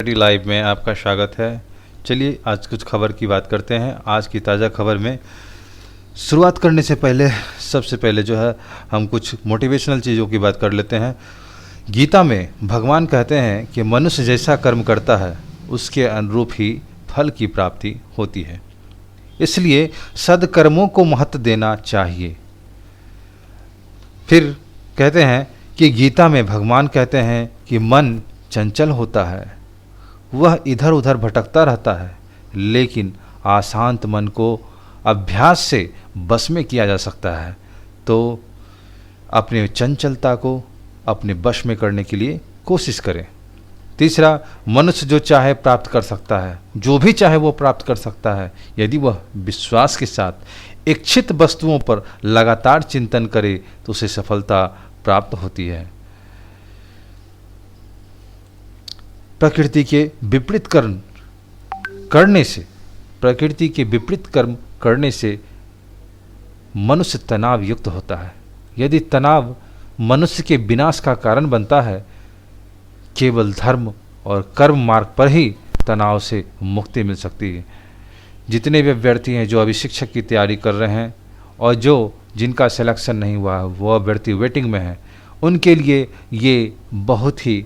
Live में आपका स्वागत है। चलिए आज कुछ खबर की बात करते हैं। आज की ताज़ा खबर में शुरुआत करने से पहले सबसे पहले जो है हम कुछ मोटिवेशनल चीज़ों की बात कर लेते हैं। गीता में भगवान कहते हैं कि मनुष्य जैसा कर्म करता है उसके अनुरूप ही फल की प्राप्ति होती है, इसलिए सद्कर्मों को महत्व देना चाहिए। फिर कहते हैं कि गीता में भगवान कहते हैं कि मन चंचल होता है, वह इधर उधर भटकता रहता है, लेकिन अशांत मन को अभ्यास से बस में किया जा सकता है। तो अपने चंचलता को अपने वश में करने के लिए कोशिश करें। तीसरा, मनुष्य जो चाहे प्राप्त कर सकता है, जो भी चाहे वो प्राप्त कर सकता है, यदि वह विश्वास के साथ इच्छित वस्तुओं पर लगातार चिंतन करे तो उसे सफलता प्राप्त होती है। प्रकृति के विपरीत कर्म करने से मनुष्य तनाव युक्त होता है। यदि तनाव मनुष्य के विनाश का कारण बनता है, केवल धर्म और कर्म मार्ग पर ही तनाव से मुक्ति मिल सकती है। जितने भी अभ्यर्थी हैं जो अभी शिक्षक की तैयारी कर रहे हैं और जिनका सिलेक्शन नहीं हुआ, वो अभ्यर्थी वेटिंग में हैं, उनके लिए ये बहुत ही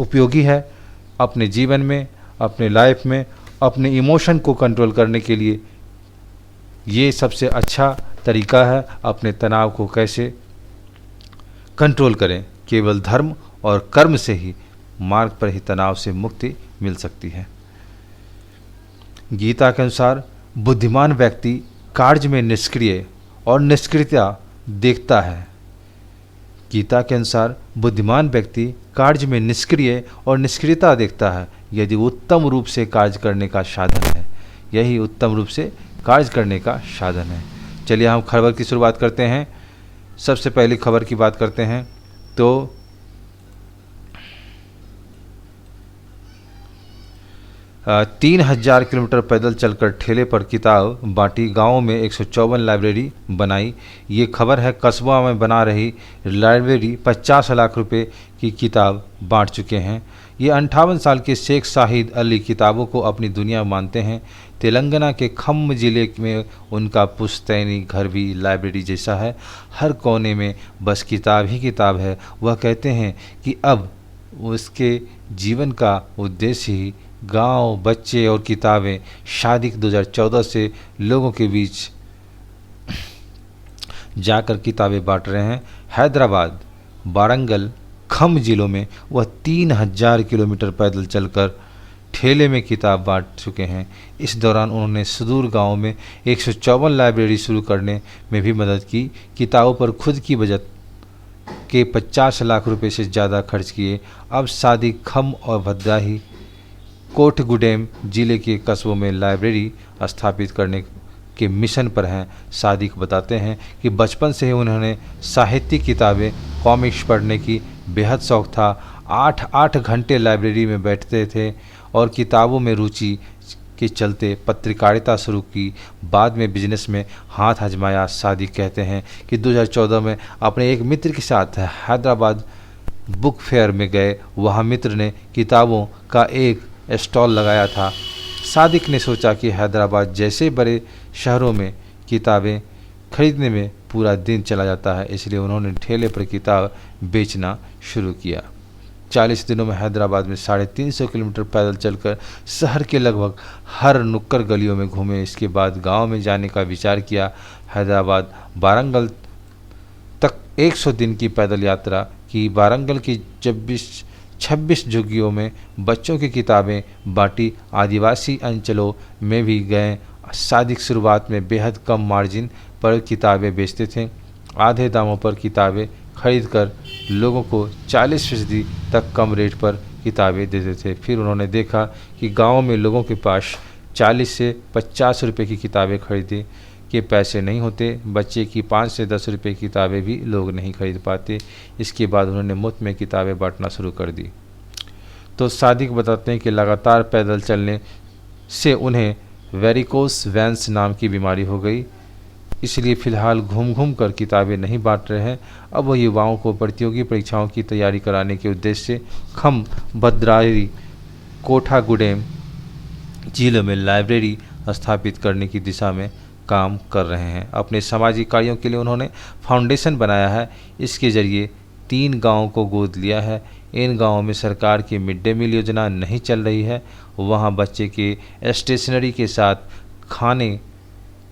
उपयोगी है। अपने जीवन में, अपने लाइफ में, अपने इमोशन को कंट्रोल करने के लिए ये सबसे अच्छा तरीका है। अपने तनाव को कैसे कंट्रोल करें, केवल धर्म और कर्म से ही मार्ग पर ही तनाव से मुक्ति मिल सकती है। गीता के अनुसार बुद्धिमान व्यक्ति कार्य में निष्क्रिय और निष्क्रियता देखता है। गीता के अनुसार बुद्धिमान व्यक्ति कार्य में निष्क्रिय और निष्क्रियता देखता है। यदि उत्तम रूप से कार्य करने का साधन है, यही उत्तम रूप से कार्य करने का साधन है। चलिए हम खबर की शुरुआत करते हैं। सबसे पहली खबर की बात करते हैं तो 3000 किलोमीटर पैदल चलकर ठेले पर किताब बांटी, गाँव में 154 लाइब्रेरी बनाई। ये खबर है। कस्बा में बना रही लाइब्रेरी 50 लाख रुपए की किताब बांट चुके हैं। ये 58 साल के शेख शाहिद अली किताबों को अपनी दुनिया मानते हैं। तेलंगाना के खम्म ज़िले में उनका पुश्तैनी घर भी लाइब्रेरी जैसा है। हर कोने में बस किताब ही किताब है। वह कहते हैं कि अब उसके जीवन का उद्देश्य ही गांव, बच्चे और किताबें। शादी 2014 से लोगों के बीच जाकर किताबें बांट रहे हैं। हैदराबाद, वारंगल, खम्म जिलों में वह 3000 किलोमीटर पैदल चलकर ठेले में किताब बांट चुके हैं। इस दौरान उन्होंने सुदूर गांव में 154 लाइब्रेरी शुरू करने में भी मदद की। किताबों पर खुद की बचत के 50 लाख रुपए से ज़्यादा खर्च किए। अब शादी खम्म और भद्राही, कोठगुडेम जिले के कस्बों में लाइब्रेरी स्थापित करने के मिशन पर हैं। सादिक बताते हैं कि बचपन से ही उन्होंने साहित्यिक किताबें, कॉमिक्स पढ़ने की बेहद शौक़ था। 8 घंटे लाइब्रेरी में बैठते थे और किताबों में रुचि के चलते पत्रकारिता शुरू की। बाद में बिजनेस में हाथ आजमाया। सादिक कहते हैं कि 2014 में अपने एक मित्र के साथ हैदराबाद बुक फेयर में गए। वहाँ मित्र ने किताबों का एक स्टॉल लगाया था। सादिक ने सोचा कि हैदराबाद जैसे बड़े शहरों में किताबें खरीदने में पूरा दिन चला जाता है, इसलिए उन्होंने ठेले पर किताब बेचना शुरू किया। 40 दिनों में हैदराबाद में 350 किलोमीटर पैदल चलकर शहर के लगभग हर नुक्कड़ गलियों में घूमे। इसके बाद गांव में जाने का विचार किया। हैदराबाद वारंगल तक 100 दिन की पैदल यात्रा की। वारंगल की 26 झुग्गियों में बच्चों की किताबें बांटी। आदिवासी अंचलों में भी गए। सादिक शुरुआत में बेहद कम मार्जिन पर किताबें बेचते थे। आधे दामों पर किताबें खरीदकर लोगों को 40% तक कम रेट पर किताबें देते थे। फिर उन्होंने देखा कि गाँव में लोगों के पास 40 से 50 रुपये की किताबें खरीदने के पैसे नहीं होते। बच्चे की 5 से 10 रुपये की किताबें भी लोग नहीं खरीद पाते। इसके बाद उन्होंने मुफ्त में किताबें बांटना शुरू कर दी। तो सादिक बताते हैं कि लगातार पैदल चलने से उन्हें वेरिकोस वेंस नाम की बीमारी हो गई। इसलिए फ़िलहाल घूम घूम कर किताबें नहीं बांट रहे हैं। अब वह युवाओं को प्रतियोगी परीक्षाओं की तैयारी कराने के उद्देश्य से खम, भद्राही, कोठागुडेम जिलों में लाइब्रेरी स्थापित करने की दिशा में काम कर रहे हैं। अपने सामाजिक कार्यों के लिए उन्होंने फाउंडेशन बनाया है। इसके जरिए 3 गांवों को गोद लिया है। इन गांवों में सरकार की मिड डे मील योजना नहीं चल रही है। वहां बच्चे के स्टेशनरी के साथ खाने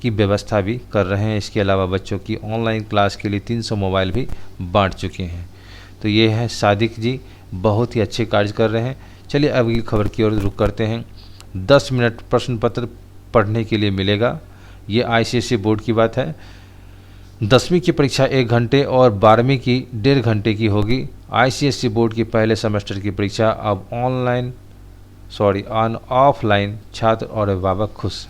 की व्यवस्था भी कर रहे हैं। इसके अलावा बच्चों की ऑनलाइन क्लास के लिए 300 मोबाइल भी बांट चुके हैं। तो ये है सादिक जी, बहुत ही अच्छे कार्य कर रहे हैं। चलिए अगली खबर की ओर रुख करते हैं। 10 मिनट प्रश्न पत्र पढ़ने के लिए मिलेगा। ये आईसीएसई बोर्ड की बात है। 10वीं की परीक्षा 1 घंटे और 12वीं की 1.5 घंटे की होगी। आईसीएसई बोर्ड की पहले सेमेस्टर की परीक्षा अब ऑफलाइन छात्र और अभिभावक खुश।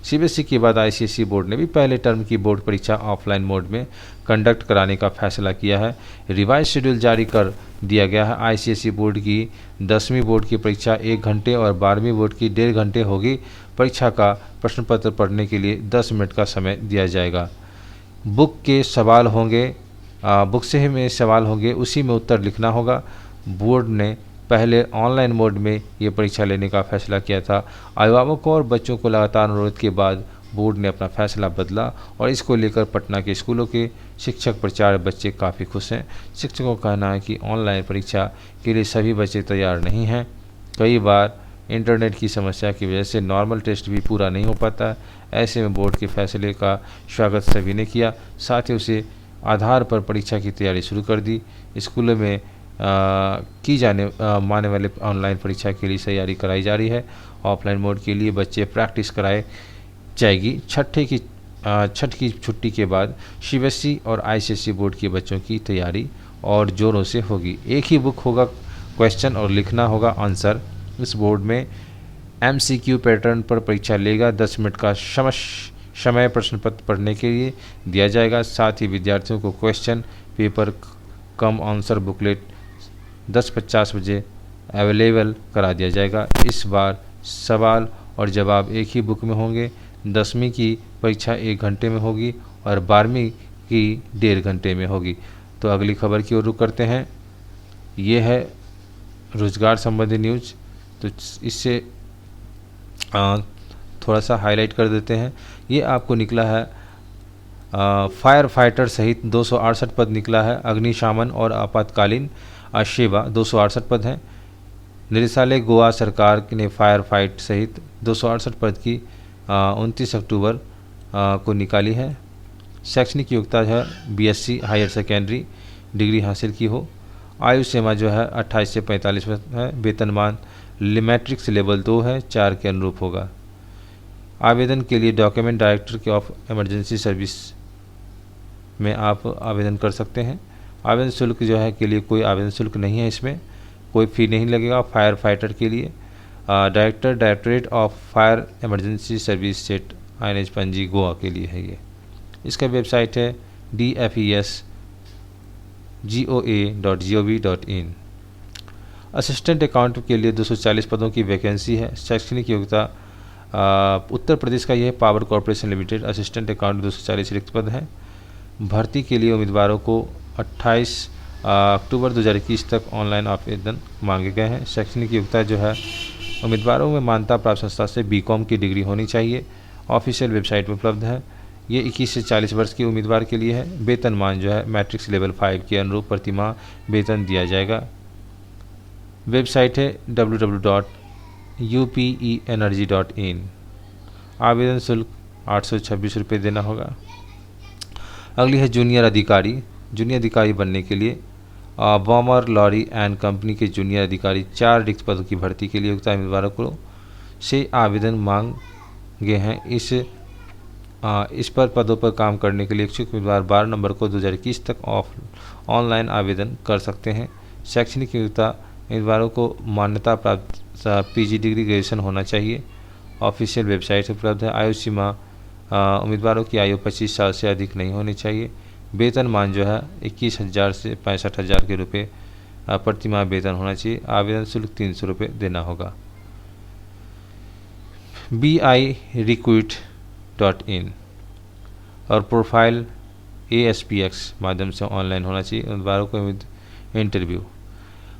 सीबीएसई के बाद आईसीएसई बोर्ड ने भी पहले टर्म की बोर्ड परीक्षा ऑफलाइन मोड में कंडक्ट कराने का फैसला किया है। रिवाइज शेड्यूल जारी कर दिया गया है। आईसीएसई बोर्ड की 10वीं बोर्ड की परीक्षा 1 घंटे और 12वीं बोर्ड की 1.5 घंटे होगी। परीक्षा का प्रश्न पत्र पढ़ने के लिए 10 मिनट का समय दिया जाएगा। बुक से ही में सवाल होंगे, उसी में उत्तर लिखना होगा। बोर्ड ने पहले ऑनलाइन मोड में ये परीक्षा लेने का फैसला किया था। अभिभावकों और बच्चों को लगातार अनुरोध के बाद बोर्ड ने अपना फैसला बदला और इसको लेकर पटना के स्कूलों के शिक्षक, प्राचार्य, बच्चे काफ़ी खुश हैं। शिक्षकों का कहना है कि ऑनलाइन परीक्षा के लिए सभी बच्चे तैयार नहीं हैं। कई बार इंटरनेट की समस्या की वजह से नॉर्मल टेस्ट भी पूरा नहीं हो पाता। ऐसे में बोर्ड के फैसले का स्वागत सभी ने किया। साथ ही उसे आधार पर परीक्षा की तैयारी शुरू कर दी। स्कूलों में माने वाले ऑनलाइन परीक्षा के लिए तैयारी कराई जा रही है। ऑफलाइन मोड के लिए बच्चे प्रैक्टिस कराए जाएगी। छठ की छुट्टी के बाद सीबीएसई और आईसीएसई बोर्ड के बच्चों की तैयारी और जोरों से होगी। एक ही बुक होगा, क्वेश्चन और लिखना होगा आंसर। इस बोर्ड में एमसीक्यू पैटर्न पर परीक्षा लेगा। 10 मिनट का समय प्रश्न पत्र पढ़ने के लिए दिया जाएगा। साथ ही विद्यार्थियों को क्वेश्चन पेपर कम आंसर बुकलेट 10:50 बजे अवेलेबल करा दिया जाएगा। इस बार सवाल और जवाब एक ही बुक में होंगे। 10वीं की परीक्षा 1 घंटे में होगी और 12वीं की 1.5 घंटे में होगी। तो अगली खबर की ओर रुख करते हैं। ये है रोजगार संबंधी न्यूज। तो इससे थोड़ा सा हाईलाइट कर देते हैं। ये आपको निकला है फायर फाइटर सहित 268 पद निकला है। अग्निशमन और आपातकालीन सेवा 268 पद हैं। निदेशालय गोवा सरकार ने फायर फाइट सहित 268 पद की 29 अक्टूबर को निकाली है। शैक्षणिक योग्यता है बीएससी हायर सेकेंडरी डिग्री हासिल की हो। आयु सीमा जो है 28 से 45 है। वेतनमान मैट्रिक्स लेवल 2 है, 4 के अनुरूप होगा। आवेदन के लिए डॉक्यूमेंट डायरेक्टर के ऑफ इमरजेंसी सर्विस में आप आवेदन कर सकते हैं। आवेदन शुल्क जो है के लिए कोई आवेदन शुल्क नहीं है, इसमें कोई फ़ी नहीं लगेगा। फायर फाइटर के लिए directorate of fire emergency service set INH Panaji Goa के लिए है ये। इसका वेबसाइट है dfesgoa.gov.in। असिस्टेंट अकाउंट के लिए 240 पदों की वैकेंसी है। शैक्षणिक योग्यता उत्तर प्रदेश का यह power corporation limited assistant account 240 रिक्त पद हैं। भर्ती के लिए उम्मीदवारों को 28 अक्टूबर 2021 तक ऑनलाइन आवेदन मांगे गए हैं। शैक्षणिक योग्यता जो है उम्मीदवारों में मान्यता प्राप्त संस्था से बीकॉम की डिग्री होनी चाहिए। ऑफिशियल वेबसाइट में उपलब्ध है। ये 21 से 40 वर्ष के उम्मीदवार के लिए है। वेतनमान जो है मैट्रिक्स लेवल 5 के अनुरूप प्रतिमाह वेतन दिया जाएगा। वेबसाइट है www.upeenergy.in। आवेदन शुल्क 826 रुपये देना होगा। अगली है जूनियर अधिकारी। जूनियर अधिकारी बनने के लिए बॉमर लॉरी एंड कंपनी के जूनियर अधिकारी 4 रिक्त पदों की भर्ती के लिए योग्यता उम्मीदवारों को से आवेदन मांगे हैं। इस पर पदों पर काम करने के लिए इच्छुक उम्मीदवार 12 नवंबर को 2021 तक ऑनलाइन आवेदन कर सकते हैं। शैक्षणिक योग्यता उम्मीदवारों को मान्यता प्राप्त PG डिग्री ग्रेजुएशन होना चाहिए। ऑफिशियल वेबसाइट उपलब्ध है। आयु सीमा उम्मीदवारों की आयु 25 साल से अधिक नहीं होनी चाहिए। वेतनमान जो है 21,000 से 65,000 के रुपये प्रतिमाह वेतन होना चाहिए। आवेदन शुल्क 300 रुपये देना होगा। BIRecruit.in और प्रोफाइल ASPX माध्यम से ऑनलाइन होना चाहिए। उम्मीदवारों को इंटरव्यू।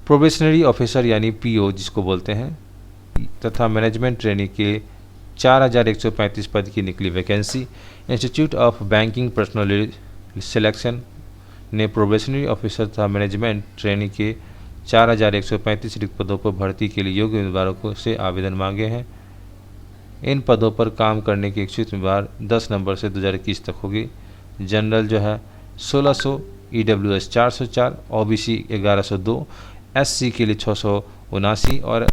प्रोबेशनरी ऑफिसर यानी PO जिसको बोलते हैं तथा मैनेजमेंट ट्रेनी के 4135 पद की निकली vacancy. Institute of banking personal selection ने प्रोबेशनरी ऑफिसर तथा मैनेजमेंट ट्रेनी के 4135 रिक्त पदों पर भर्ती के लिए योग्य उम्मीदवारों को से आवेदन मांगे हैं। इन पदों पर काम करने के इच्छुक उम्मीदवार 10 नवंबर से 2021 तक होगी। जनरल जो है 1600, EWS 404, OBC 1102, SC के लिए 679 और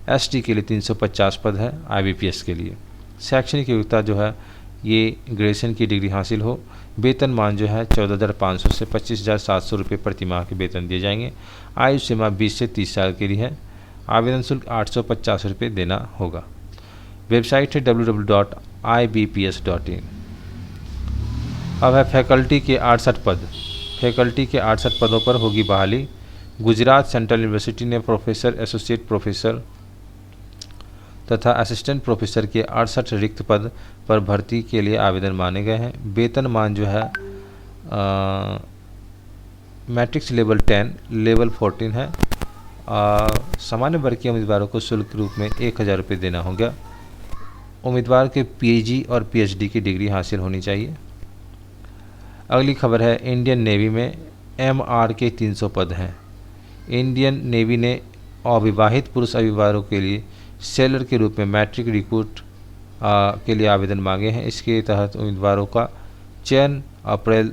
ST के लिए 350 पद है IBPS के लिए। शैक्षणिक योग्यता जो है ये ग्रेजुएशन की डिग्री हासिल हो। वेतनमान जो है 14,500 से 25,700 रुपये प्रति माह के वेतन दिए जाएंगे। आयु सीमा 20 से 30 साल के लिए है। आवेदन शुल्क 850 रुपये देना होगा। वेबसाइट है www.ibps.in। अब है फैकल्टी के 68 पद। फैकल्टी के 68 पदों पर होगी बहाली। गुजरात सेंट्रल यूनिवर्सिटी ने प्रोफेसर, एसोसिएट प्रोफेसर तथा असिस्टेंट प्रोफेसर के 68 रिक्त पद पर भर्ती के लिए आवेदन माने गए हैं। वेतनमान जो है मैट्रिक्स लेवल 10 लेवल 14 है। सामान्य वर्ग के उम्मीदवारों को शुल्क के रूप में 1000 रुपये देना होगा। उम्मीदवार के PG और PhD की डिग्री हासिल होनी चाहिए। अगली खबर है इंडियन नेवी में MR के 300 पद हैं। इंडियन नेवी ने अविवाहित पुरुष अभिभावकों के लिए सेलर के रूप में मैट्रिक रिक्रूट के लिए आवेदन मांगे हैं। इसके तहत उम्मीदवारों का चयन अप्रैल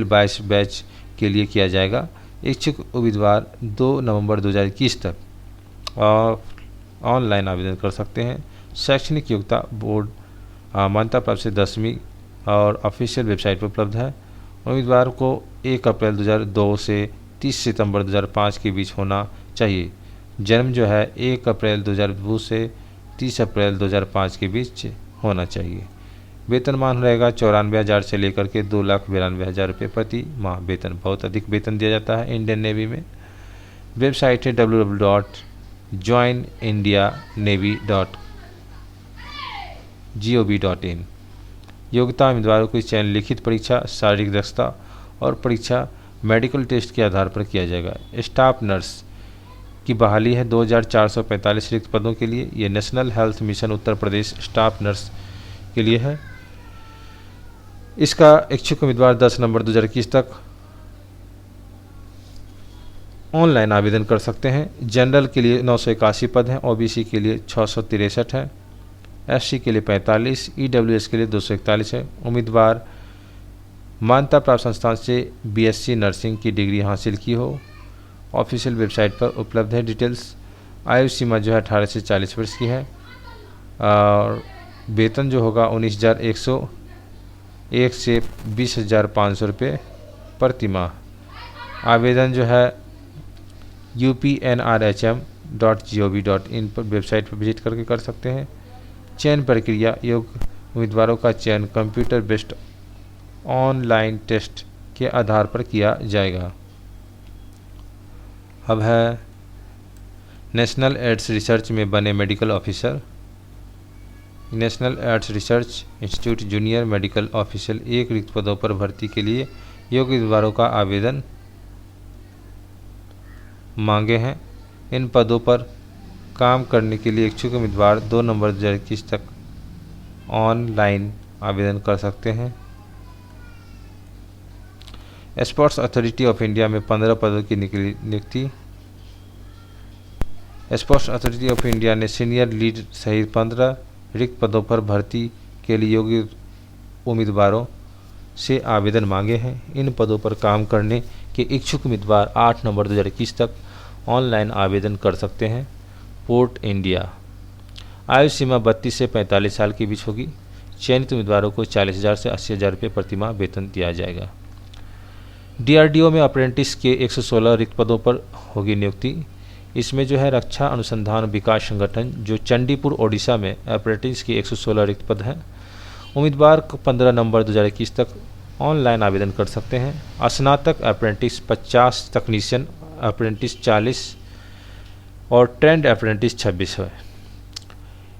22 बैच के लिए किया जाएगा। इच्छुक उम्मीदवार 2 नवंबर 2021 तक ऑनलाइन आवेदन कर सकते हैं। शैक्षणिक योग्यता बोर्ड मान्यता प्राप्त से 10वीं और ऑफिशियल वेबसाइट पर उपलब्ध है। उम्मीदवार को 1 अप्रैल 2002 से 30 सितंबर 2005 के बीच होना चाहिए। जन्म जो है 1 अप्रैल 2002 से 30 अप्रैल 2005 के बीच होना चाहिए। वेतनमान रहेगा 94,000 से लेकर के 2,92,000 रुपये प्रति माह वेतन। बहुत अधिक वेतन दिया जाता है इंडियन नेवी में। वेबसाइट है www.joinindianavy.gov.in। योग्यता उम्मीदवारों की चयन लिखित परीक्षा, शारीरिक दक्षता और परीक्षा मेडिकल टेस्ट के आधार पर किया जाएगा। स्टाफ नर्स की बहाली है 2,445 रिक्त पदों के लिए। ये national health mission Uttar Pradesh staff nurse के लिए है। इसका इच्छुक उम्मीदवार 10 नवंबर 2021 तक ऑनलाइन आवेदन कर सकते हैं। जनरल के लिए 981 पद हैं, OBC के लिए 663 है, SC के लिए 45, EWS के लिए 241 है। उम्मीदवार मान्यता प्राप्त संस्थान से BSc नर्सिंग की डिग्री हासिल की हो। ऑफिशियल वेबसाइट पर उपलब्ध है डिटेल्स। आयु सीमा जो है 18 से 40 वर्ष की है और वेतन जो होगा 19,101 से 20,500 रुपये प्रति माह। आवेदन जो है upnrhm.gov.in पर वेबसाइट पर विजिट करके कर सकते हैं। चयन प्रक्रिया योग्य उम्मीदवारों का चयन कंप्यूटर बेस्ड ऑनलाइन टेस्ट के आधार पर किया जाएगा। अब है नेशनल एड्स रिसर्च में बने medical officer. National ads research institute junior medical officer 1 रिक्त पदों पर भर्ती के लिए योग्य उम्मीदवारों का आवेदन मांगे हैं। इन पदों पर काम करने के लिए इच्छुक उम्मीदवार 2 नवंबर 2021 तक ऑनलाइन आवेदन कर सकते हैं। स्पोर्ट्स अथॉरिटी ऑफ इंडिया में 15 पदों की नियुक्ति। स्पोर्ट्स अथॉरिटी ऑफ इंडिया ने सीनियर लीड सहित 15 रिक्त पदों पर भर्ती के लिए योग्य उम्मीदवारों से आवेदन मांगे हैं। इन पदों पर काम करने के इच्छुक उम्मीदवार 8 नवंबर 2021 तक ऑनलाइन आवेदन कर सकते हैं। पोर्ट इंडिया आयु सीमा 32 से 45 साल के बीच होगी। चयनित उम्मीदवारों को 40,000 से 80,000 रुपये प्रति माह वेतन दिया जाएगा। DRDO में अप्रेंटिस के 116 रिक्त पदों पर होगी नियुक्ति। इसमें जो है रक्षा अनुसंधान विकास संगठन जो चंडीपुर ओडिशा में अप्रेंटिस के 116 रिक्त पद हैं। उम्मीदवार 15 नवंबर 2021 तक ऑनलाइन आवेदन कर सकते हैं। स्नातक अप्रेंटिस 50, तकनीशियन अप्रेंटिस 40 और ट्रेंड अप्रेंटिस 26 है।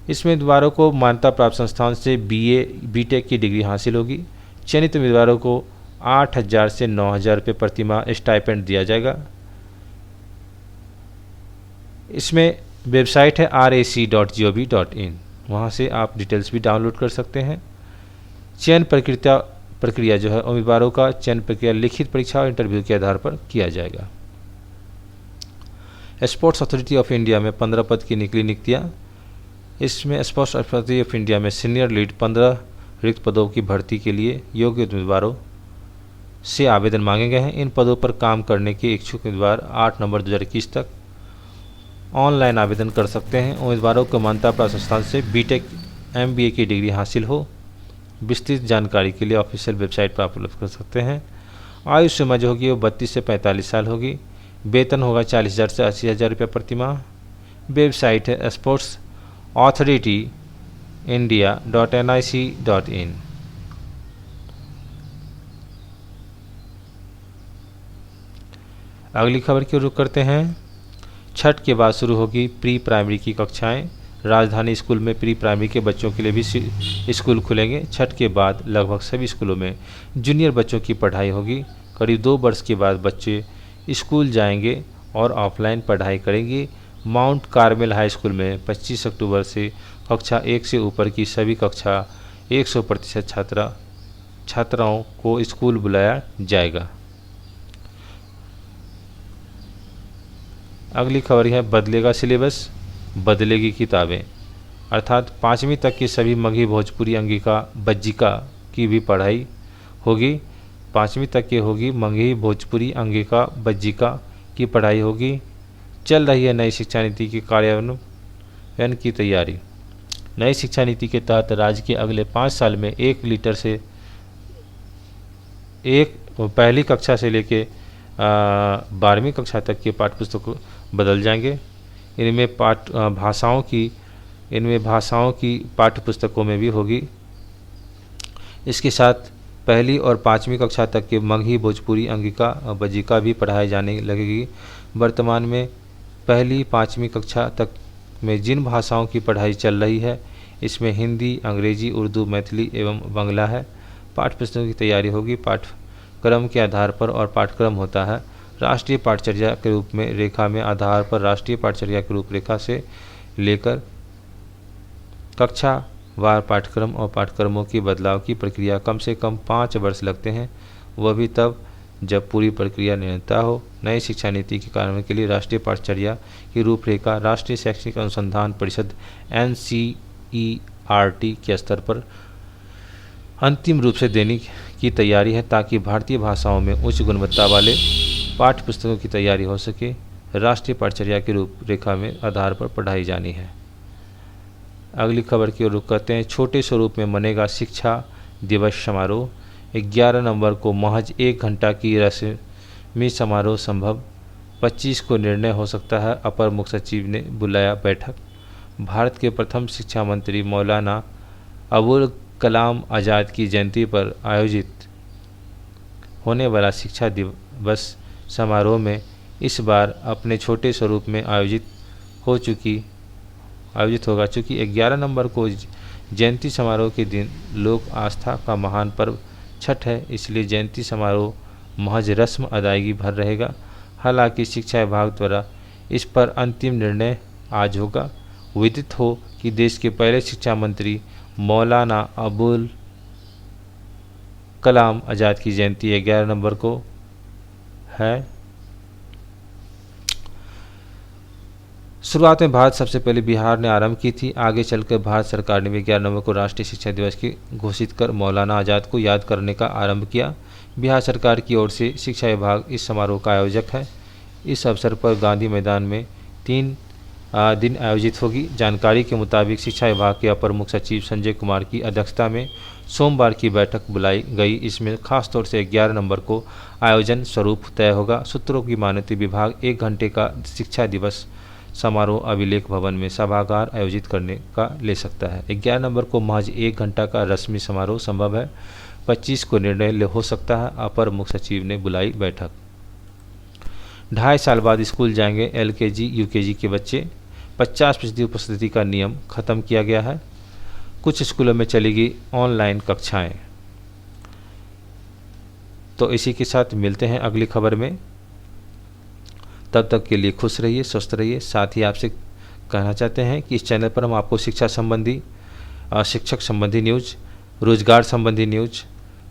इसमें उम्मीदवारों को मान्यता प्राप्त संस्थान से BA BTech की डिग्री हासिल होगी। चयनित उम्मीदवारों को 8,000 से 9,000 रुपये प्रति माह स्टाइपेंड दिया जाएगा। इसमें वेबसाइट है rac.gov.in, वहाँ से आप डिटेल्स भी डाउनलोड कर सकते हैं। चयन प्रक्रिया जो है, उम्मीदवारों का चयन प्रक्रिया लिखित परीक्षा और इंटरव्यू के आधार पर किया जाएगा। स्पोर्ट्स अथॉरिटी ऑफ इंडिया में 15 पद की निकली नियुक्तियाँ। इसमें स्पोर्ट्स अथॉरिटी ऑफ इंडिया में सीनियर लीड 15 रिक्त पदों की भर्ती के लिए योग्य उम्मीदवारों से आवेदन मांगे गए हैं। इन पदों पर काम करने के इच्छुक उम्मीदवार 8 नवंबर 2021 तक ऑनलाइन आवेदन कर सकते हैं। उम्मीदवारों को मान्यता प्राप्त संस्थान से बीटेक MBA की डिग्री हासिल हो। विस्तृत जानकारी के लिए ऑफिशियल वेबसाइट पर आप उपलब्ध कर सकते हैं। आयु सीमा जो होगी वो 32 से 45 साल होगी। वेतन होगा 40,000 से 80,000 रुपये प्रति माह। वेबसाइट है स्पोर्ट्स अथॉरिटी india.nic.in। अगली खबर की रुख करते हैं। छठ के बाद शुरू होगी प्री प्राइमरी की कक्षाएं। राजधानी स्कूल में प्री प्राइमरी के बच्चों के लिए भी स्कूल खुलेंगे। छठ के बाद लगभग सभी स्कूलों में जूनियर बच्चों की पढ़ाई होगी। करीब 2 वर्ष के बाद बच्चे स्कूल जाएंगे और ऑफलाइन पढ़ाई करेंगे। माउंट कार्मेल हाई स्कूल में 25 अक्टूबर से कक्षा 1 से ऊपर की सभी कक्षा 100% छात्राओं को स्कूल बुलाया जाएगा। अगली खबर है बदलेगा सिलेबस, बदलेगी किताबें। अर्थात 5वीं तक की सभी मगही, भोजपुरी, अंगिका, बज्जिका की भी पढ़ाई होगी। 5वीं तक की होगी मगही, भोजपुरी, अंगिका, बज्जिका की पढ़ाई होगी। चल रही है नई शिक्षा नीति की कार्यान्वयन की तैयारी। नई शिक्षा नीति के तहत राज्य के अगले 5 साल में 1 लीटर से पहली कक्षा से लेके 12वीं कक्षा तक के पाठ्यपुस्तक बदल जाएंगे। इनमें भाषाओं की पाठ्यपुस्तकों में भी होगी। इसके साथ पहली और 5वीं कक्षा तक के मगही, भोजपुरी, अंगिका, बज्जिका भी पढ़ाई जाने लगेगी। वर्तमान में पहली 5वीं कक्षा तक में जिन भाषाओं की पढ़ाई चल रही है इसमें हिंदी, अंग्रेजी, उर्दू, मैथिली एवं बांग्ला है। पाठ्यपुस्तकों की तैयारी होगी। पाठ्यक्रम के आधार पर और पाठ्यक्रम होता है राष्ट्रीय पाठचर्या के रूप में रेखा में आधार पर राष्ट्रीय पाठचर्या की रूपरेखा से लेकर कक्षा वार पाठ्यक्रम और पाठ्यक्रमों की बदलाव की प्रक्रिया कम से कम 5 वर्ष लगते हैं, वह भी तब जब पूरी प्रक्रिया निरंतर हो। नई शिक्षा नीति के कार्यान्वयन के लिए राष्ट्रीय पाठचर्या की रूपरेखा राष्ट्रीय शैक्षिक अनुसंधान परिषद NCERT के स्तर पर अंतिम रूप से देने की तैयारी है, ताकि भारतीय भाषाओं में उच्च गुणवत्ता वाले पाठ्यपुस्तकों की तैयारी हो सके। राष्ट्रीय पाठचर्या की रूपरेखा में आधार पर पढ़ाई जानी है। अगली खबर की ओर रुख करते हैं। छोटे स्वरूप में मनेगा शिक्षा दिवस समारोह। 11 नवंबर को महज 1 घंटा की रस्मी समारोह संभव। 25 को निर्णय हो सकता है। अपर मुख्य सचिव ने बुलाया बैठक। भारत के प्रथम शिक्षा मंत्री मौलाना अबुल कलाम आज़ाद की जयंती पर आयोजित होने वाला शिक्षा दिवस समारोह में इस बार अपने छोटे स्वरूप में आयोजित होगा। चूँकि 11 नवंबर को जयंती समारोह के दिन लोक आस्था का महान पर्व छठ है, इसलिए जयंती समारोह महज रस्म अदायगी भर रहेगा। हालांकि शिक्षा विभाग द्वारा इस पर अंतिम निर्णय आज होगा। विदित हो कि देश के पहले शिक्षा मंत्री मौलाना अबुल कलाम आज़ाद की जयंती 11 नवंबर को है। शुरुआत में भारत सबसे पहले बिहार ने आरंभ की थी। आगे चलकर भारत सरकार ने भी 11 नवंबर को राष्ट्रीय शिक्षा दिवस की घोषित कर मौलाना आज़ाद को याद करने का आरंभ किया। बिहार सरकार की ओर से शिक्षा विभाग इस समारोह का आयोजक है। इस अवसर पर गांधी मैदान में 3 दिन आयोजित होगी। जानकारी के मुताबिक शिक्षा विभाग के अपर मुख्य सचिव संजय कुमार की अध्यक्षता में सोमवार की बैठक बुलाई गई। इसमें खासतौर से 11 नवंबर को आयोजन स्वरूप तय होगा। सूत्रों की माने तो विभाग 1 घंटे का शिक्षा दिवस समारोह अभिलेख भवन में सभागार आयोजित करने का ले सकता है। 11 नवंबर को महज 1 घंटा का रस्मी समारोह संभव है। 25 को निर्णय हो सकता है। अपर मुख्य सचिव ने बुलाई बैठक। 2.5 साल बाद स्कूल जाएंगे LKG UKG के बच्चे। 50% उपस्थिति का नियम खत्म किया गया है। कुछ स्कूलों में चलेगी ऑनलाइन कक्षाएं। तो इसी के साथ मिलते हैं अगली खबर में। तब तक के लिए खुश रहिए, स्वस्थ रहिए। साथ ही आपसे कहना चाहते हैं कि इस चैनल पर हम आपको शिक्षा संबंधी, शिक्षक संबंधी न्यूज़, रोजगार संबंधी न्यूज़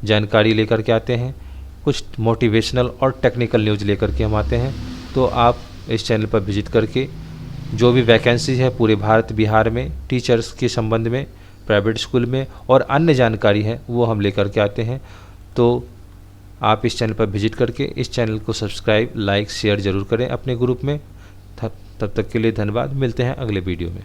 जानकारी लेकर के आते हैं। कुछ मोटिवेशनल और टेक्निकल न्यूज़ लेकर के हम आते हैं। तो आप इस चैनल पर विजिट करके जो भी वैकेंसी है पूरे भारत बिहार में टीचर्स के संबंध में, प्राइवेट स्कूल में और अन्य जानकारी है वो हम लेकर के आते हैं। तो आप इस चैनल पर विजिट करके इस चैनल को सब्सक्राइब, लाइक, शेयर ज़रूर करें अपने ग्रुप में। तब तक के लिए धन्यवाद। मिलते हैं अगले वीडियो में।